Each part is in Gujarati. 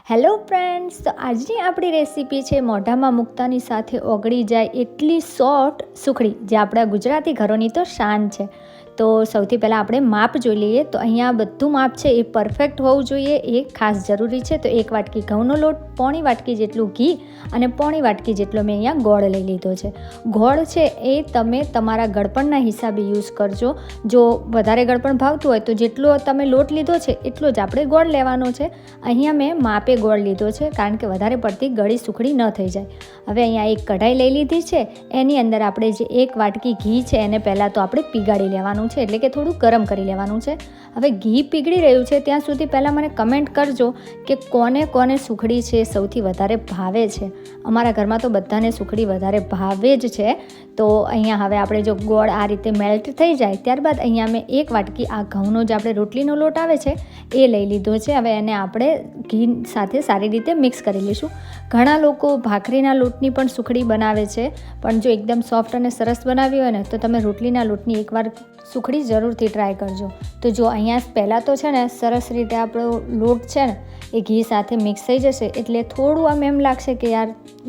હેલો ફ્રેન્ડ્સ, તો આજની આપણી રેસીપી છે મોઢામાં મૂકતાની સાથે ઓગળી જાય એટલી સોફ્ટ સુખડી, જે આપણા ગુજરાતી ઘરોની તો શાન છે. તો સૌથી પહેલાં આપણે માપ જોઈ લઈએ. તો અહીંયા બધું માપ છે એ પરફેક્ટ હોવું જોઈએ, એ ખાસ જરૂરી છે. તો 1 વાટકી ઘઉંનો લોટ, પોણી વાટકી જેટલું ઘી અને પોણી વાટકી જેટલો મેં અહીંયા ગોળ લઈ લીધો છે. ગોળ છે એ તમે તમારા ગળપણના હિસાબે યુઝ કરજો. જો વધારે ગળપણ ભાવતું હોય તો જેટલો તમે લોટ લીધો છે એટલો જ આપણે ગોળ લેવાનો છે. અહીંયા મેં માપે ગોળ લીધો છે, કારણ કે વધારે પડતી ગળી સુખડી ન થઈ જાય. હવે અહીંયા એક કઢાઈ લઈ લીધી છે. એની અંદર આપણે જે 1 વાટકી ઘી છે એને પહેલાં તો આપણે પીગાળી લેવાનું છે, એટલે કે થોડું ગરમ કરી લેવાનું છે. હવે ઘી પીગળી રહ્યું છે ત્યાં સુધી પહેલાં મને કમેન્ટ કરજો કે કોને કોને સુખડી છે સૌથી વધારે ભાવે છે. અમારા ઘરમાં તો બધાને સુખડી વધારે ભાવે જ છે. તો અહીંયા હવે આપણે જો ગોળ આ રીતે મેલ્ટ થઈ જાય ત્યારબાદ અહીંયા મેં 1 વાટકી આ ઘઉંનો જે આપણે રોટલીનો લોટ આવે છે એ લઈ લીધો છે. હવે એને આપણે ઘી સાથે સારી રીતે મિક્સ કરી લઈશું. ઘણા લોકો ભાખરીના લોટની પણ સુખડી બનાવે છે, પણ જો એકદમ સોફ્ટ અને સરસ બનાવી હોય ને તો તમે રોટલીના લોટની એકવાર સુખડી જરૂરથી ટ્રાય કરજો. તો જો અહીંયા પહેલાં તો છે ને સરસ રીતે આપણો લોટ છે ને એ ઘી સાથે મિક્સ થઈ જશે, એટલે થોડું આમ એમ લાગશે કે યાર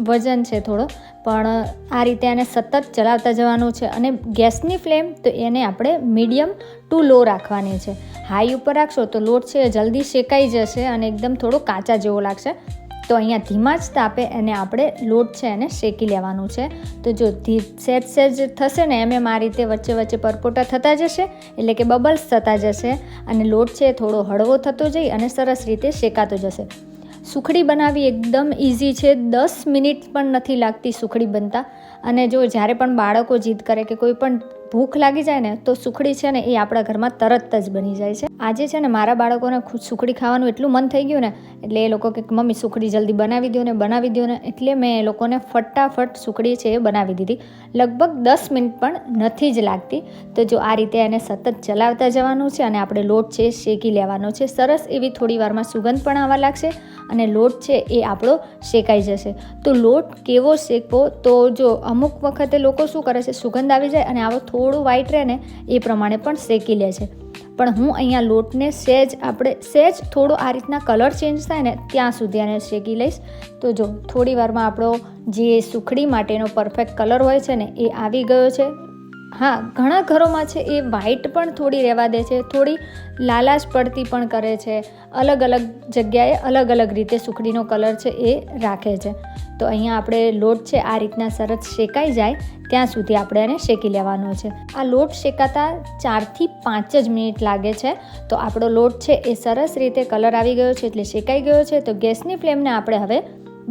વજન છે થોડો, પણ આ રીતે એને સતત ચલાવતા જવાનું છે. અને ગેસની ફ્લેમ તો એને આપણે મીડિયમ ટુ લો રાખવાની છે. હાઈ ઉપર રાખશો તો લોટ છે જલ્દી શેકાઈ જશે અને એકદમ થોડો કાચા જેવો લાગશે. તો અહીંયા ધીમા જ તાપે એને આપણે લોટ છે એને શેકી લેવાનું છે. તો જો સહેજ થશે ને એમ આ રીતે વચ્ચે વચ્ચે પરપોટા થતા જશે, એટલે કે બબલ્સ થતા જશે, અને લોટ છે થોડો હળવો થતો જઈ અને સરસ રીતે શેકાતો જશે. સુખડી બનાવવી એકદમ ઇઝી છે, 10 મિનિટ પણ નથી લાગતી સુખડી બનતા. અને જો જ્યારે પણ બાળકો જીદ કરે કે કોઈ પણ ભૂખ લાગી જાય ને તો સુખડી છે ને એ આપણા ઘરમાં તરત જ બની જાય છે. આજે છે ને મારા બાળકોને સુખડી ખાવાનું એટલું મન થઈ ગયું ને, એટલે એ લોકો કે મમ્મી સુખડી જલ્દી બનાવી દો ને, એટલે મેં એ લોકોને ફટાફટ સુખડી છે એ બનાવી દીધી. લગભગ 10 મિનિટ પણ નથી જ લાગતી. તો જો આ રીતે એને સતત ચલાવતા જવાનું છે અને આપણે લોટ છે શેકી લેવાનો છે. સરસ એવી થોડી વારમાં સુગંધ પણ આવવા લાગશે અને લોટ છે એ આપણો શેકાઈ જશે. તો લોટ કેવો શેકવો, તો જો અમુક વખતે લોકો શું કરે છે, સુગંધ આવી જાય અને આવો થોડું વ્હાઈટ રહે ને એ પ્રમાણે પણ શેકી લે છે. પણ હું અહીંયા લોટને સહેજ થોડો આ રીતના કલર ચેન્જ થાય ને ત્યાં સુધી આને શેકી લઈશ. તો જો થોડી વારમાં આપણો જે સુખડી માટેનો પરફેક્ટ કલર હોય છે ને એ આવી ગયો છે. હા, ઘણા ઘરોમાં છે એ વ્હાઈટ પણ થોડી રહેવા દે છે, થોડી લાલાશ પડતી પણ કરે છે. અલગ અલગ જગ્યાએ અલગ અલગ રીતે સુખડીનો કલર છે એ રાખે છે. તો અહીંયા આપણે લોટ છે આ રીતના સરસ શેકાઈ જાય ત્યાં સુધી આપણે એને શેકી લેવાનો છે. આ લોટ શેકાતા 4 થી 5 જ મિનિટ લાગે છે. તો આપણો લોટ છે એ સરસ રીતે કલર આવી ગયો છે, એટલે શેકાઈ ગયો છે. તો ગેસની ફ્લેમને આપણે હવે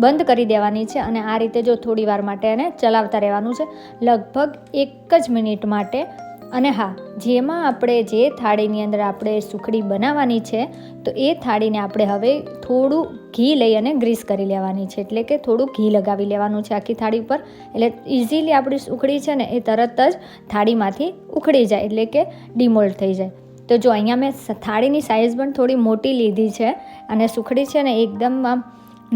બંધ કરી દેવાની છે અને આ રીતે જો થોડી વાર માટે એને ચલાવતા રહેવાનું છે, લગભગ 1 જ મિનિટ માટે. અને હા, જેમાં આપણે જે થાળીની અંદર આપણે સુખડી બનાવવાની છે તો એ થાળીને આપણે હવે થોડું ઘી લઈ અને ગ્રીસ કરી લેવાની છે, એટલે કે થોડું ઘી લગાવી લેવાનું છે આખી થાળી ઉપર. એટલે ઇઝીલી આપણી સુખડી છે ને એ તરત જ થાળીમાંથી ઉખડી જાય, એટલે કે ડિમોલ્ડ થઈ જાય. તો જો અહીંયા મેં થાળીની સાઇઝ પણ થોડી મોટી લીધી છે અને સુખડી છે ને એકદમ આમ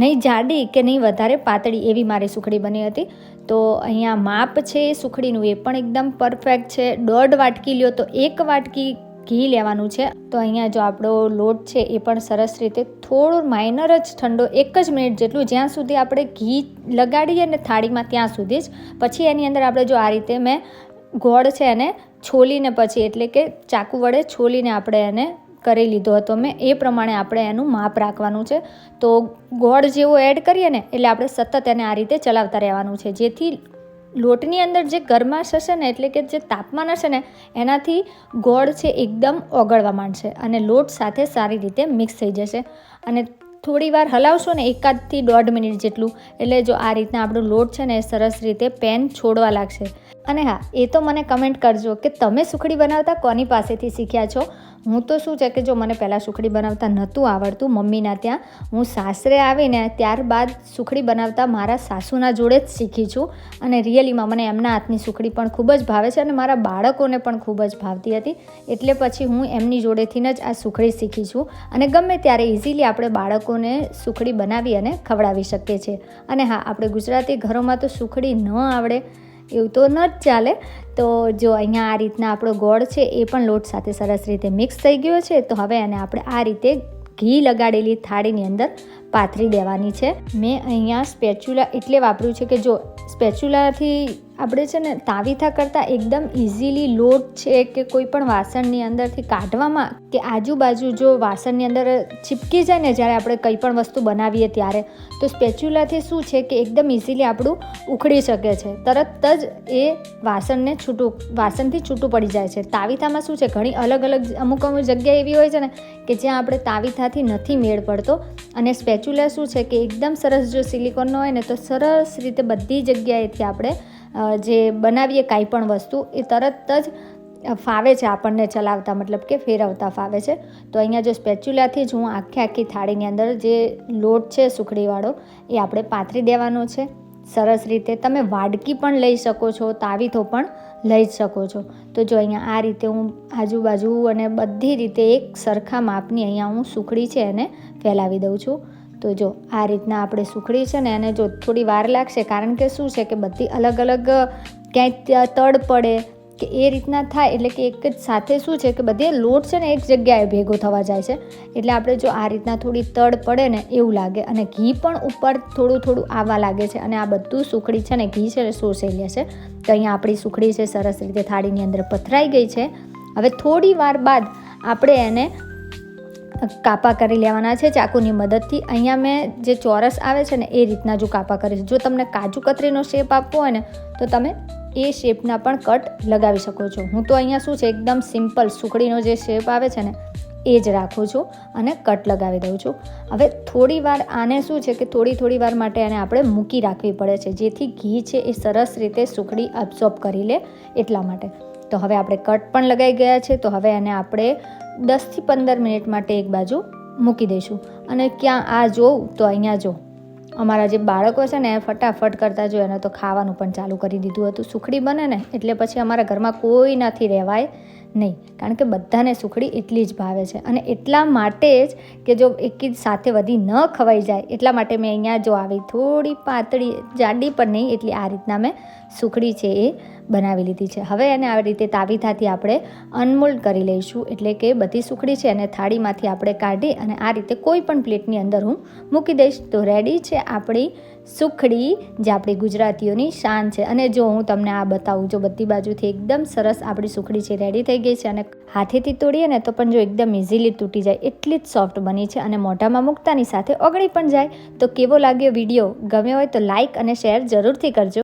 નહીં જાડી કે નહીં વધારે પાતળી એવી મારી સુખડી બની હતી. તો અહીંયા માપ છે સુખડીનું એ પણ એકદમ પરફેક્ટ છે. 1.5 વાટકી લ્યો તો 1 વાટકી ઘી લેવાનું છે. તો અહીંયા જો આપણો લોટ છે એ પણ સરસ રીતે થોડો માઇનર જ ઠંડો 1 જ મિનિટ જેટલું, જ્યાં સુધી આપણે ઘી લગાડીએ ને થાળીમાં ત્યાં સુધી જ. પછી એની અંદર આપણે જો આ રીતે મેં ગોળ છે એને છોલીને પછી, એટલે કે ચાકુ વડે છોલીને આપણે એને કરી લીધો હતો મેં, એ પ્રમાણે આપણે એનું માપ રાખવાનું છે. તો ગોળ જેવો એડ કરીએ ને એટલે આપણે સતત એને આ રીતે ચલાવતા રહેવાનું છે, જેથી લોટની અંદર જે ગરમાશ હશે ને, એટલે કે જે તાપમાન હશે ને એનાથી ગોળ છે એકદમ ઓગળવા માંડશે અને લોટ સાથે સારી રીતે મિક્સ થઈ જશે. અને થોડી વાર હલાવશો ને 1 થી 1.5 મિનિટ જેટલું, એટલે જો આ રીતના આપણો લોટ છે ને એ સરસ રીતે પેન છોડવા લાગશે. અને હા, એ તો મને કમેન્ટ કરજો કે તમે સુખડી બનાવતા કોની પાસેથી શીખ્યા છો. હું તો શું છે કે જો મને પહેલાં સુખડી બનાવતા નહોતું આવડતું મમ્મીના ત્યાં, હું સાસરે આવીને ત્યારબાદ સુખડી બનાવતા મારા સાસુના જોડે જ શીખી છું. અને રિયલીમાં મને એમના હાથની સુખડી પણ ખૂબ જ ભાવે છે અને મારા બાળકોને પણ ખૂબ જ ભાવતી હતી, એટલે પછી હું એમની જોડેથી જ આ સુખડી શીખી છું. અને ગમે ત્યારે ઇઝીલી આપણે બાળકોને સુખડી બનાવી અને ખવડાવી શકીએ છીએ. અને હા, આપણે ગુજરાતી ઘરોમાં તો સુખડી ન આવડે એવું તો ન જ ચાલે. તો જો અહીંયા આ રીતના આપણો ગોળ છે એ પણ લોટ સાથે સરસ રીતે મિક્સ થઈ ગયો છે. તો હવે એને આપણે આ રીતે ઘી લગાડેલી થાળીની અંદર પાથરી દેવાની છે. મેં અહીંયા સ્પેચ્યુલા એટલે વાપર્યું છે કે જો સ્પેચ્યુલાથી આપણે છે ને તાવીથા કરતાં એકદમ ઇઝીલી લોટ છે કે કોઈ પણ વાસણની અંદરથી કાઢવામાં કે આજુબાજુ જો વાસણની અંદર ચીપકી જાય ને જ્યારે આપણે કંઈ પણ વસ્તુ બનાવીએ ત્યારે, તો સ્પેચ્યુલાથી શું છે કે એકદમ ઇઝીલી આપણું ઉખડી શકે છે, તરત જ એ વાસણથી છૂટું પડી જાય છે. તાવીથામાં શું છે, ઘણી અલગ અમુક જગ્યા એવી હોય છે ને કે જ્યાં આપણે તાવીથાથી નથી મેળ પડતો, અને સ્પેચ્યુલા શું છે કે એકદમ સરસ જો સિલિકોનનો હોય ને તો સરસ રીતે બધી જગ્યાએથી આપણે જે બનાવીએ કાંઈ પણ વસ્તુ એ તરત જ ફાવે છે આપણને ચલાવતા, મતલબ કે ફેરવતા ફાવે છે. તો અહીંયા જો સ્પેચ્યુલાથી જ હું આખી થાળીની અંદર જે લોટ છે સુખડીવાળો એ આપણે પાથરી દેવાનો છે સરસ રીતે. તમે વાડકી પણ લઈ શકો છો, તાવીથો પણ લઈ શકો છો. તો જો અહીંયા આ રીતે હું આજુબાજુ અને બધી રીતે એક સરખા માપની અહીંયા હું સુખડી છે એને ફેલાવી દઉં છું. તો જો આ રીતના આપણે સુખડી છે ને એને જો થોડી વાર લાગશે, કારણ કે શું છે કે બધી અલગ ક્યાંય તડ પડે કે એ રીતના થાય, એટલે કે એક જ સાથે શું છે કે બધે લોટ છે ને એક જગ્યાએ ભેગો થવા જાય છે. એટલે આપણે જો આ રીતના થોડી તડ પડે ને એવું લાગે, અને ઘી પણ ઉપર થોડું આવવા લાગે છે, અને આ બધું સુખડી છે ને ઘી છે ને શોષી લેશે. તો અહીંયા આપણી સુખડી છે સરસ રીતે થાળીની અંદર પથરાઈ ગઈ છે. હવે થોડી વાર બાદ આપણે એને કાપા કરી લેવાના છે ચાકુની મદદથી. અહીંયા મેં જે ચોરસ આવે છે ને એ રીતના જો કાપા કરીશ. જો તમને કાજુ કતરીનો શેપ આપવો હોય ને તો તમે એ શેપના પણ કટ લગાવી શકો છો. હું તો અહીંયા શું છે એકદમ સિમ્પલ સુખડીનો જે શેપ આવે છે ને એ જ રાખું છું અને કટ લગાવી દઉં છું. હવે થોડી વાર આને શું છે કે થોડી વાર માટે એને આપણે મૂકી રાખવી પડે છે, જેથી ઘી છે એ સરસ રીતે સુખડી અબ્સોર્બ કરી લે એટલા માટે. તો હવે આપણે કટ પણ લગાવી ગયા છે. તો હવે એને આપણે 10થી 15 મિનિટ માટે એક બાજુ મૂકી દઈશું. અને ક્યાં આ જોઉં તો અહીંયા જો અમારા જે બાળકો છે ને ફટાફટ કરતા જો એને તો ખાવાનું પણ ચાલુ કરી દીધું હતું. સુખડી બને ને એટલે પછી અમારા ઘરમાં કોઈ નથી રહેવાય નહીં, કારણ કે બધાને સુખડી એટલી જ ભાવે છે. અને એટલા માટે જ કે જો એક સાથે વધી ન ખવાઈ જાય એટલા માટે મેં અહીંયા જો આવી થોડી પાતળી જાડી પણ નહીં એટલી આ રીતના મેં સુખડી છે એ બનાવી લીધી છે. હવે એને આવી રીતે તાવીથાથી આપણે અનમોલ્ડ કરી લઈશું, એટલે કે બધી સુખડી છે અને થાળીમાંથી આપણે કાઢી અને આ રીતે કોઈ પણ પ્લેટની અંદર હું મૂકી દઈશ. તો રેડી છે આપણી સુખડી, જે આપણી ગુજરાતીઓની શાન છે. અને જો હું તમને આ બતાવું, જો બધી બાજુથી એકદમ સરસ આપણી સુખડી છે રેડી થઈ ગઈ છે, અને હાથેથી તોડીએ ને તો પણ જો એકદમ ઇઝીલી તૂટી જાય એટલી જ સોફ્ટ બની છે, અને મોઢામાં મૂકતાની સાથે ઓગળી પણ જાય. તો કેવો લાગ્યો વિડીયો? ગમ્યો હોય તો લાઇક અને શેર જરૂરથી કરજો.